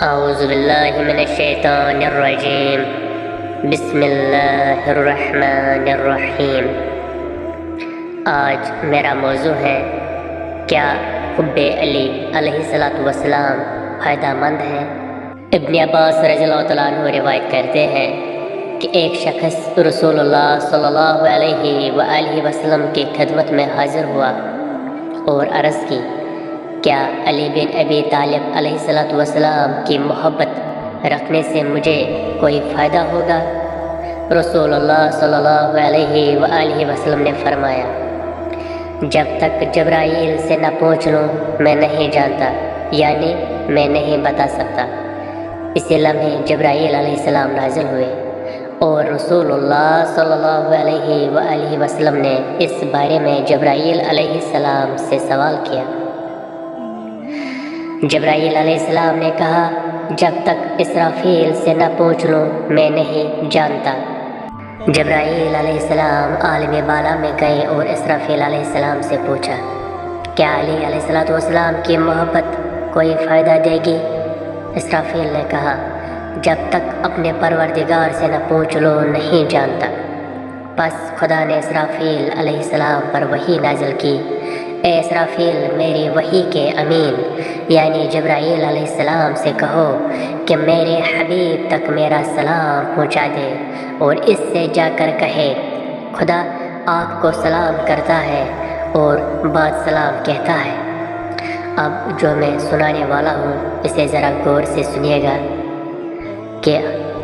اعوذ باللہ من الشیطان الرجیم بسم اللہ الرحمن الرحیم۔ آج میرا موضوع ہے کیا حب علی علیہ السلام فائدہ مند ہے؟ ابن عباس رضی اللہ تعالیٰ عنہ روایت کرتے ہیں کہ ایک شخص رسول اللہ صلی اللہ علیہ وآلہ وسلم کی خدمت میں حاضر ہوا اور عرض کی، کیا علی بن ابی طالب علیہ السلام کی محبت رکھنے سے مجھے کوئی فائدہ ہوگا؟ رسول اللہ صلی اللہ علیہ وآلہ وسلم نے فرمایا، جب تک جبرائیل سے نہ پوچھ لوں میں نہیں جانتا، یعنی میں نہیں بتا سکتا۔ اسی لمحے جبرائیل علیہ السلام نازل ہوئے اور رسول اللہ صلی اللہ علیہ وآلہ وسلم نے اس بارے میں جبرائیل علیہ السلام سے سوال کیا۔ جبرائیل علیہ السلام نے کہا، جب تک اسرافیل سے نہ پوچھ لوں میں نہیں جانتا۔ جبرائیل علیہ السلام عالم بالا میں گئے اور اسرافیل علیہ السلام سے پوچھا، کیا علی علیہ السلام کی محبت کوئی فائدہ دے گی؟ اسرافیل نے کہا، جب تک اپنے پروردگار سے نہ پوچھ لو نہیں جانتا۔ پس خدا نے اسرافیل علیہ السلام پر وحی نازل کی، اے اسرافیل میری وحی کے امین یعنی جبرائیل علیہ السلام سے کہو کہ میرے حبیب تک میرا سلام پہنچا دے اور اس سے جا کر کہے، خدا آپ کو سلام کرتا ہے اور بعد سلام کہتا ہے۔ اب جو میں سنانے والا ہوں اسے ذرا غور سے سنیے گا کہ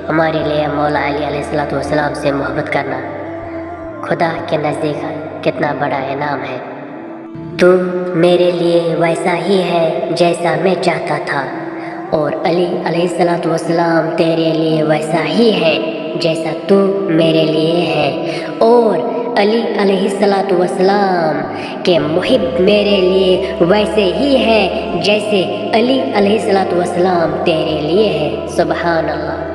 ہمارے لیے مولا علی علیہ السلام سے محبت کرنا خدا کے نزدیک کتنا بڑا انعام ہے۔ تو میرے لیے ویسا ہی ہے جیسا میں چاہتا تھا، اور علی علیہ السلام تیرے لیے ویسا ہی ہے جیسا تو میرے لیے ہے، اور علی علیہ السلام کے محب میرے لیے ویسے ہی ہے جیسے علی علیہ السلام تیرے لیے ہے۔ سبحان اللہ۔